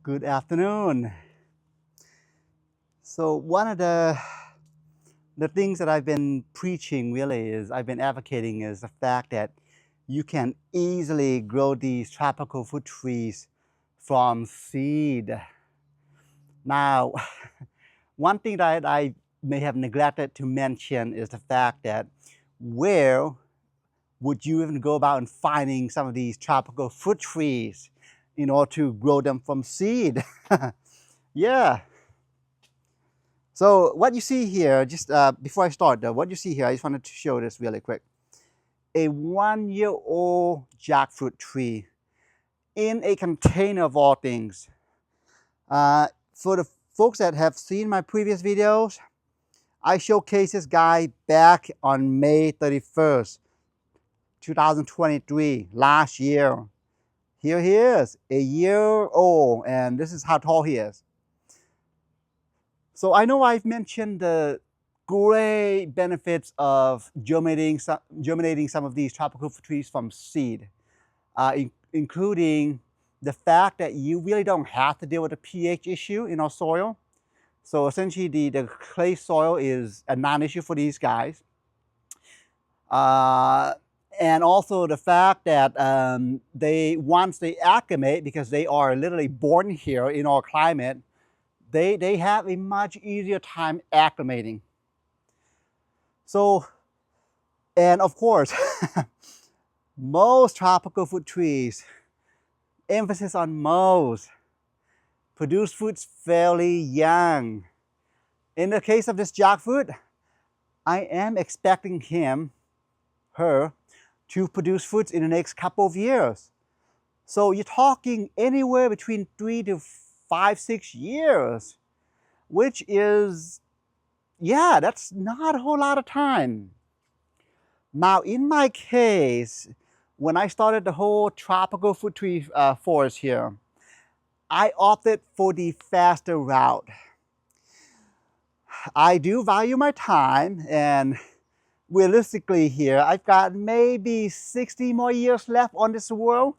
Good afternoon. So one of the things that I've been preaching really is I've been advocating is the fact that you can easily grow these tropical fruit trees from seed. Now, one thing that I may have neglected to mention is the fact that where would you even go about and finding some of these tropical fruit trees in order to grow them from seed? Yeah. So what you see here, just before I start though, what you see here, I just wanted to show this really quick. A 1-year-old jackfruit tree in a container of all things. For the folks that have seen my previous videos, I showcased this guy back on May 31st, 2023, last year. Here he is, a year old, and this is how tall he is. So I know I've mentioned the great benefits of germinating some of these tropical fruit trees from seed, including the fact that you really don't have to deal with the pH issue in our soil. So essentially the clay soil is a non-issue for these guys. And also the fact that once they acclimate, because they are literally born here in our climate, they have a much easier time acclimating. So, and of course, most tropical fruit trees, emphasis on most, produce fruits fairly young. In the case of this jackfruit, I am expecting her, to produce fruits in the next couple of years. So you're talking anywhere between 3 to 5, 6 years, which is, yeah, that's not a whole lot of time. Now, in my case, when I started the whole tropical fruit tree forest here, I opted for the faster route. I do value my time, and realistically here, I've got maybe 60 more years left on this world.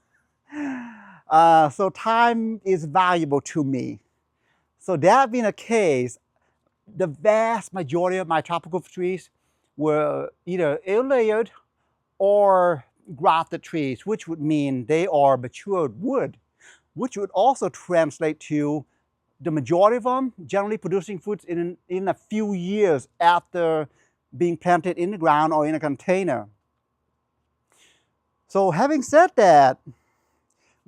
So time is valuable to me. So that being the case, the vast majority of my tropical trees were either air-layered or grafted trees, which would mean they are matured wood, which would also translate to the majority of them generally producing fruits in a few years after being planted in the ground or in a container. So having said that,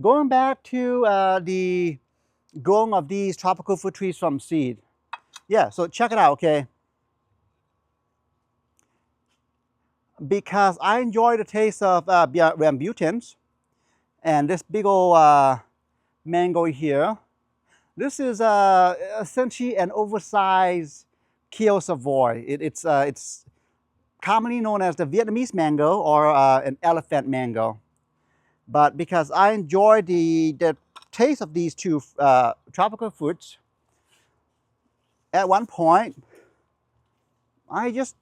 going back to the growing of these tropical fruit trees from seed. Yeah, so check it out, okay? Because I enjoy the taste of rambutans, and this big old mango here. This is essentially an oversized Keo Savoy. It's commonly known as the Vietnamese mango or an elephant mango. But because I enjoy the taste of these two tropical fruits, at one point, I just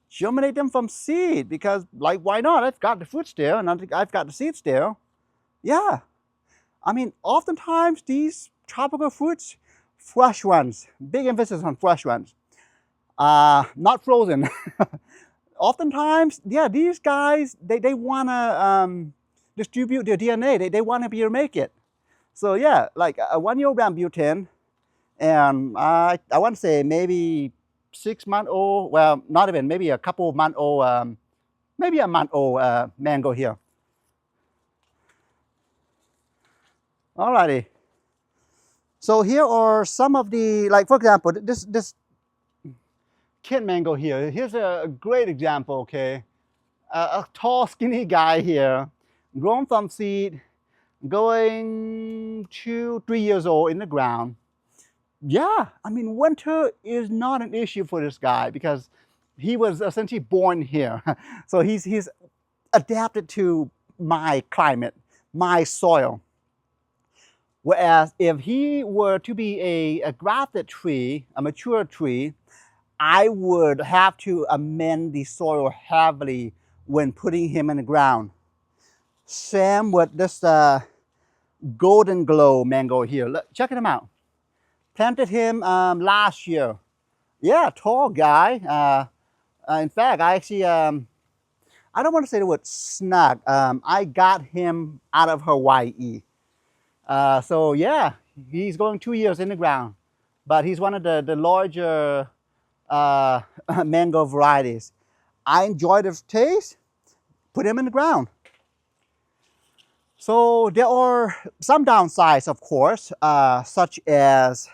germinate them from seed because, like, why not? I've got the fruits there and I've got the seeds there. Yeah. I mean, oftentimes these tropical fruits, fresh ones, big emphasis on fresh ones, not frozen. Oftentimes, yeah, these guys, they want to distribute their DNA. They want to be able to make it. So yeah, like a 1-year-old rambutan, and I want to say maybe 6-month-old, well, not even, maybe a couple of month-old, maybe a month-old mango here. Alrighty. So here are some of the, like for example, this kid mango here. Here's a great example, okay? A tall, skinny guy here, grown from seed, going 2, 3 years old in the ground. Yeah, I mean, winter is not an issue for this guy because he was essentially born here. So he's adapted to my climate, my soil. Whereas if he were to be a grafted tree, a mature tree, I would have to amend the soil heavily when putting him in the ground. Same with this golden glow mango here. Look, check him out. Planted him last year. Yeah, tall guy. In fact, I actually, I don't want to say the word snug. I got him out of Hawaii. So yeah, he's going 2 years in the ground, but he's one of the larger uh, mango varieties. I enjoy the taste, put him in the ground. So there are some downsides, of course, such as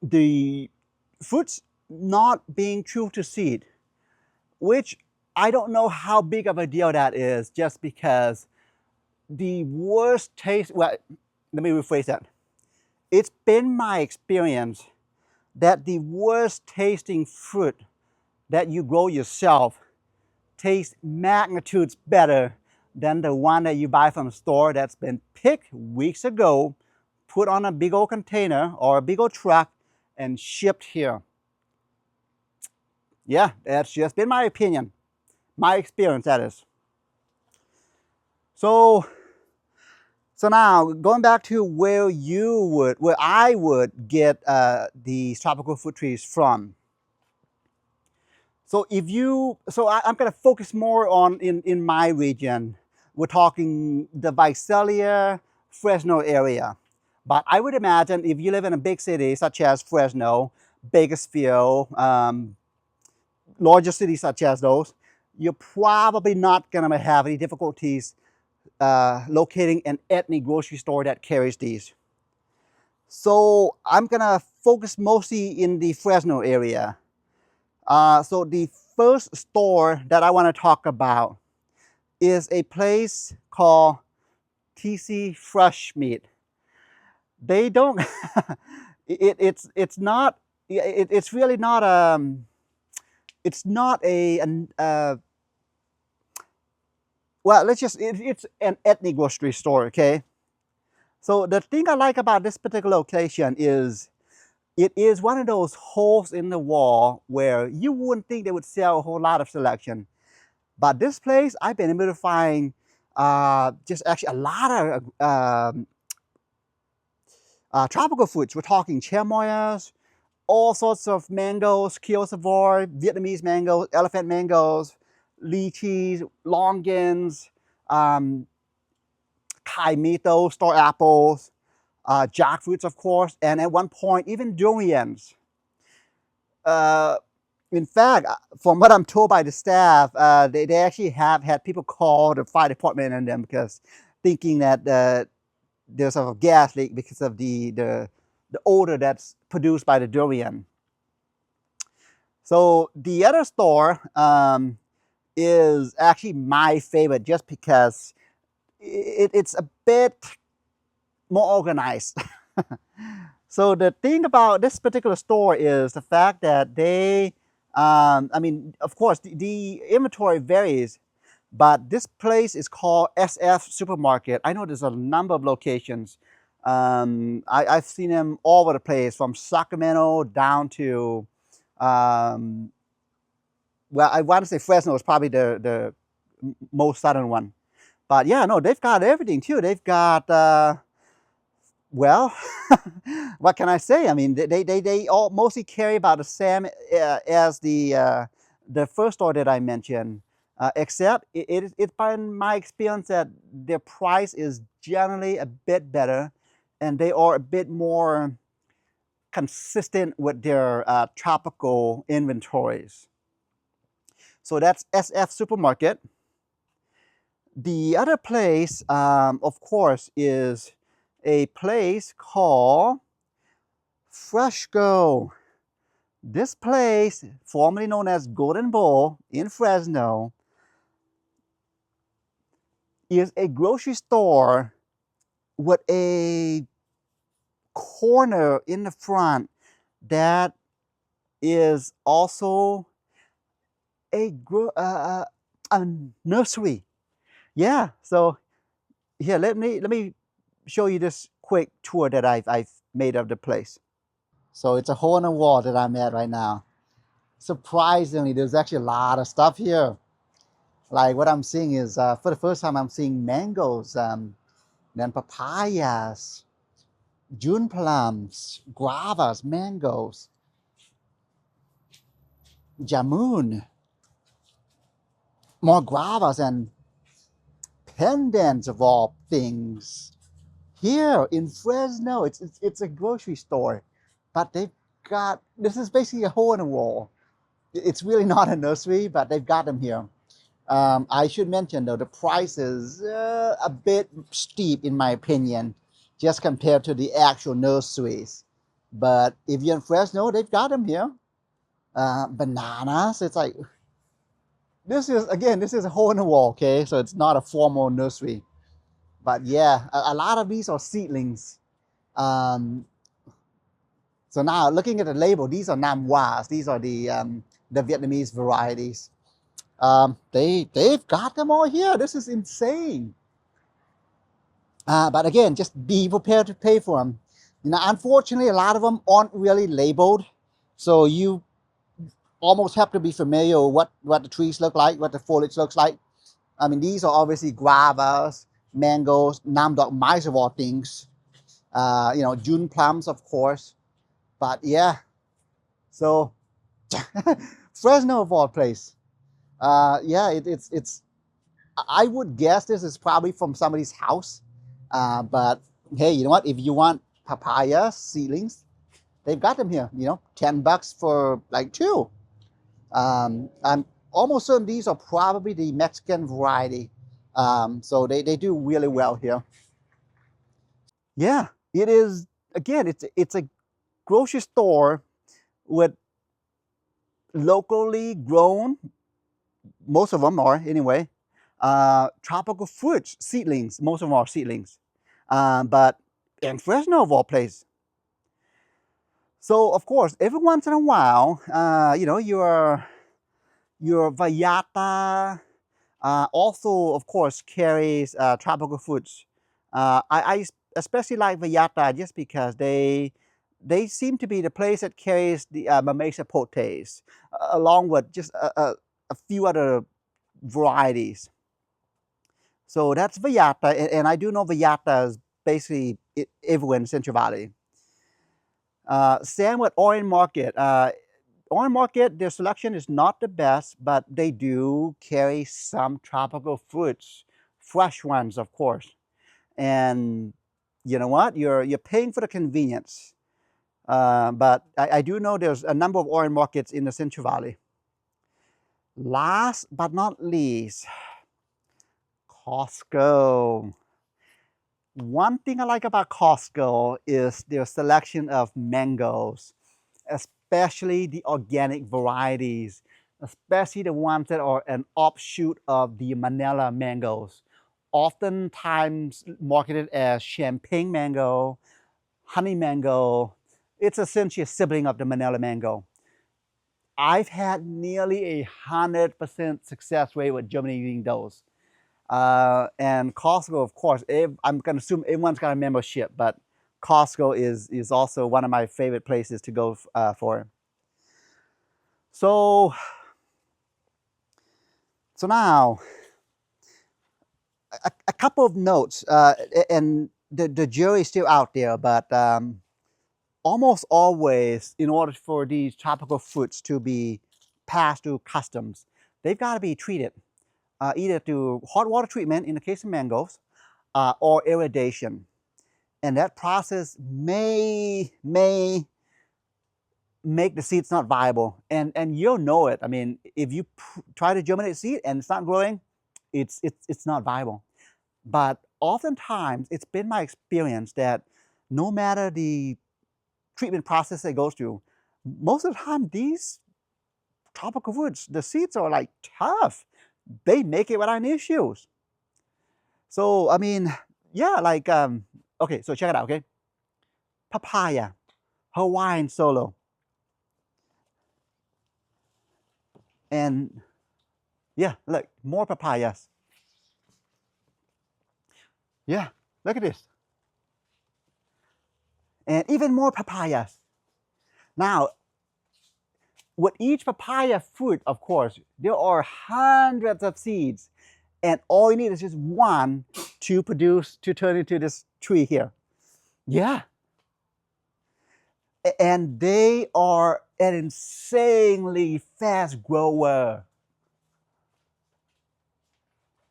the fruits not being true to seed, which I don't know how big of a deal that is, just because the worst taste, well, let me rephrase that. It's been my experience that the worst tasting fruit that you grow yourself tastes magnitudes better than the one that you buy from a store that's been picked weeks ago, put on a big old container or a big old truck, and shipped here. Yeah, that's just been my opinion, my experience, that is. So now going back to where I would get these tropical fruit trees from. So I'm going to focus more on in my region. We're talking the Visalia, Fresno area. But I would imagine if you live in a big city such as Fresno, Bakersfield, larger cities such as those, you're probably not going to have any difficulties locating an ethnic grocery store that carries these. So I'm going to focus mostly in the Fresno area. So the first store that I want to talk about is a place called TC Fresh Meat. They don't, it's not, it's really not, it's not well, it's an ethnic grocery store, okay? So the thing I like about this particular location is it is one of those holes in the wall where you wouldn't think they would sell a whole lot of selection. But this place, I've been able to find just actually a lot of tropical fruits. We're talking chamoyas, all sorts of mangoes, Keo Savoy, Vietnamese mangoes, elephant mangoes, lychees, longans, kaimito, star apples, jackfruits, of course, and at one point, even durians. In fact, from what I'm told by the staff, they actually have had people call the fire department on them because thinking that there's a gas leak because of the odor that's produced by the durian. So the other store is actually my favorite just because it's a bit more organized. So the thing about this particular store is the fact that they, I mean, of course, the inventory varies, but this place is called SF Supermarket. I know there's a number of locations. I've seen them all over the place, from Sacramento down to, well, I want to say Fresno is probably the most southern one. But yeah, no, they've got everything too. They've got, well, what can I say? I mean, they all mostly carry about the same as the first store that I mentioned, except it's been my experience that their price is generally a bit better, and they are a bit more consistent with their tropical inventories. So that's SF Supermarket. The other place, of course, is a place called FreshCo. This place, formerly known as Golden Bowl in Fresno, is a grocery store with a corner in the front that is also a nursery. Yeah, so here, let me show you this quick tour that I've made of the place. So it's a hole in the wall that I'm at right now. Surprisingly, there's actually a lot of stuff here. Like what I'm seeing is, for the first time, I'm seeing mangoes. then papayas, June plums, guavas, mangoes, jamun, more guavas and pendants of all things. Here in Fresno, it's a grocery store, but they've got, this is basically a hole in the wall. It's really not a nursery, but they've got them here. I should mention though, the price is a bit steep in my opinion, just compared to the actual nurseries. But if you're in Fresno, they've got them here. Bananas, it's like, this is a hole in the wall, okay? So it's not a formal nursery. But yeah, a lot of these are seedlings. So now looking at the label, these are Nam Vas. These are the Vietnamese varieties. They've got them all here. This is insane. But again, just be prepared to pay for them. You know, unfortunately, a lot of them aren't really labeled, so you almost have to be familiar with what the trees look like, what the foliage looks like. I mean, these are obviously guavas, mangoes, Nam Dok Mais of all things. You know, June plums, of course. But yeah, so Fresno of all place. Yeah, it's. I would guess this is probably from somebody's house. But hey, you know what? If you want papaya seedlings, they've got them here. You know, $10 for like 2. I'm almost certain these are probably the Mexican variety. So they do really well here. Yeah, it is. Again, it's a grocery store with locally grown, most of them are anyway, tropical fruits, seedlings. Most of them are seedlings. But in Fresno of all places. So of course, every once in a while, you know, your Vallarta also, of course, carries tropical fruits. I especially like Vallarta just because they seem to be the place that carries the mamesa potes, along with just a few other varieties. So that's Vallarta, and I do know Vallarta is basically everywhere in Central Valley. Same with Orange Market. Orange Market, their selection is not the best, but they do carry some tropical fruits, fresh ones, of course. And you know what? You're paying for the convenience. But I do know there's a number of Orange Markets in the Central Valley. Last but not least, Costco. One thing I like about Costco is their selection of mangoes, especially the organic varieties, especially the ones that are an offshoot of the Manila mangoes, oftentimes marketed as champagne mango, honey mango. It's essentially a sibling of the Manila mango. I've had nearly 100% success rate with germinating those. And Costco, of course, I'm going to assume everyone's got a membership, but Costco is also one of my favorite places to go for. So now, a couple of notes, and the jury's still out there, but almost always, in order for these tropical fruits to be passed through customs, they've got to be treated either through hot water treatment in the case of mangoes, or irrigation. And that process may make the seeds not viable. And you'll know it. I mean, if you try to germinate seed and it's not growing, it's not viable. But oftentimes, it's been my experience that no matter the treatment process it goes through, most of the time, these tropical fruits, the seeds are like tough. They make it without any issues. So, I mean, yeah, like, okay, so check it out, okay? Papaya, Hawaiian solo. And yeah, look, more papayas. Yeah, look at this. And even more papayas. Now, with each papaya fruit, of course, there are hundreds of seeds. And all you need is just one to turn into this tree here. Yeah. And they are an insanely fast grower.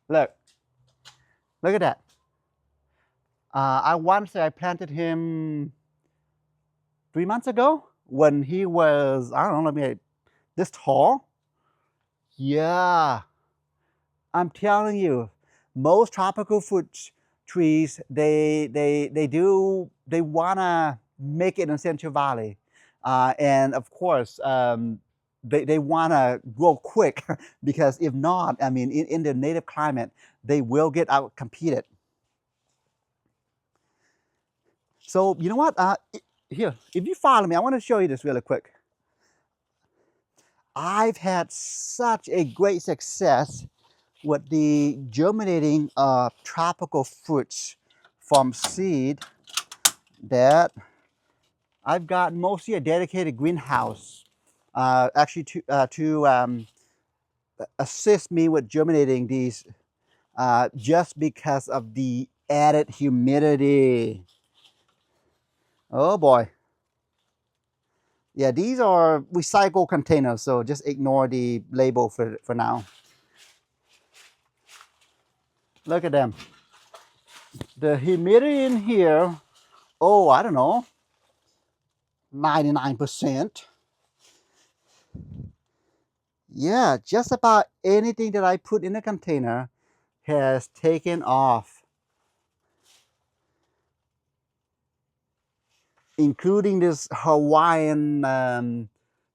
Look at that. I planted him 3 months ago when he was, I don't know, maybe this tall. Yeah, I'm telling you, most tropical fruit trees, they wanna make it in Central Valley, and of course, they wanna grow quick because if not, I mean, in the native climate, they will get out competed. So you know what? Here, if you follow me, I want to show you this really quick. I've had such a great success with the germinating of tropical fruits from seed that I've got mostly a dedicated greenhouse actually to assist me with germinating these just because of the added humidity. Oh boy. Yeah, these are recycled containers, so just ignore the label for now. Look at them. The humidity in here, oh, I don't know, 99%. Yeah, just about anything that I put in a container has taken off, including this Hawaiian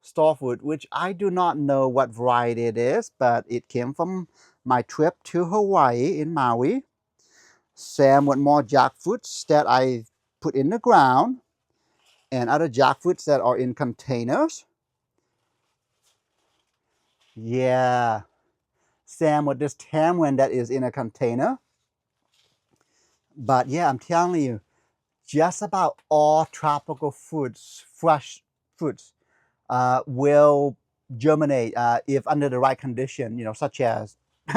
starfruit, which I do not know what variety it is, but it came from my trip to Hawaii in Maui. Same with more jackfruits that I put in the ground and other jackfruits that are in containers. Yeah, same with this tamarind that is in a container. But yeah, I'm telling you, just about all tropical fruits, fresh fruits, will germinate if under the right condition, you know, such as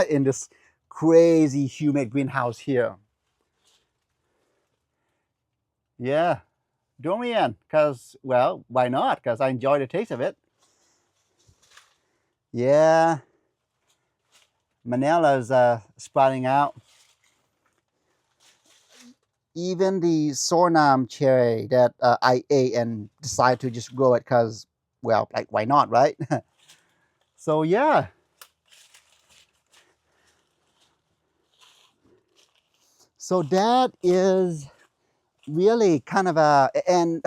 in this crazy humid greenhouse here. Yeah, do me in, because, well, why not? Because I enjoy the taste of it. Yeah, Manila's sprouting out. Even the Sornam cherry that I ate and decided to just grow it because, well, like, why not, right? So yeah. So that is really kind of a, and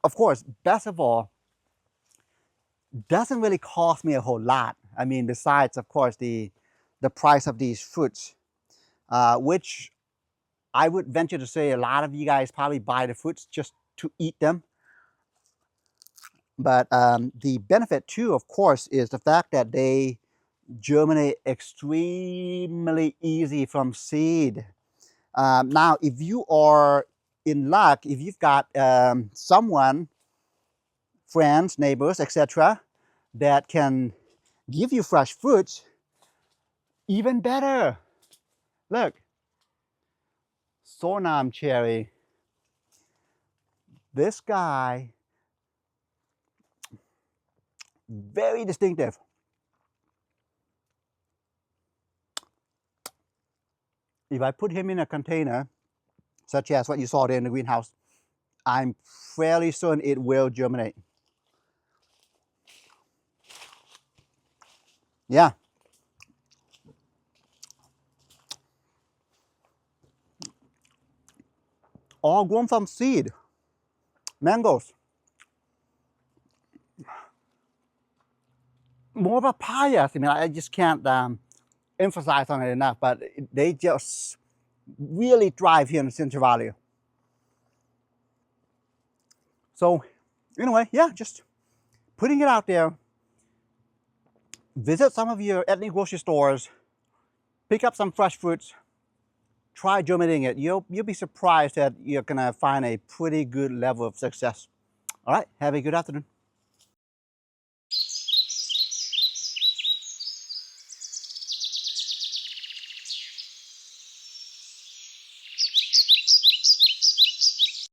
of course, best of all, doesn't really cost me a whole lot. I mean, besides, of course, the price of these fruits, which I would venture to say a lot of you guys probably buy the fruits just to eat them. But the benefit too, of course, is the fact that they germinate extremely easy from seed. Now, if you are in luck, if you've got someone, friends, neighbors, etc., that can give you fresh fruits, even better. Look, Sornam cherry. This guy, very distinctive. If I put him in a container, such as what you saw there in the greenhouse, I'm fairly certain it will germinate. Yeah. All grown from seed. Mangoes. More papayas. I mean, I just can't emphasize on it enough, but they just really thrive here in the Central Valley. So anyway, yeah, just putting it out there. Visit some of your ethnic grocery stores, pick up some fresh fruits, try germinating it. You'll be surprised that you're gonna find a pretty good level of success. All right, have a good afternoon.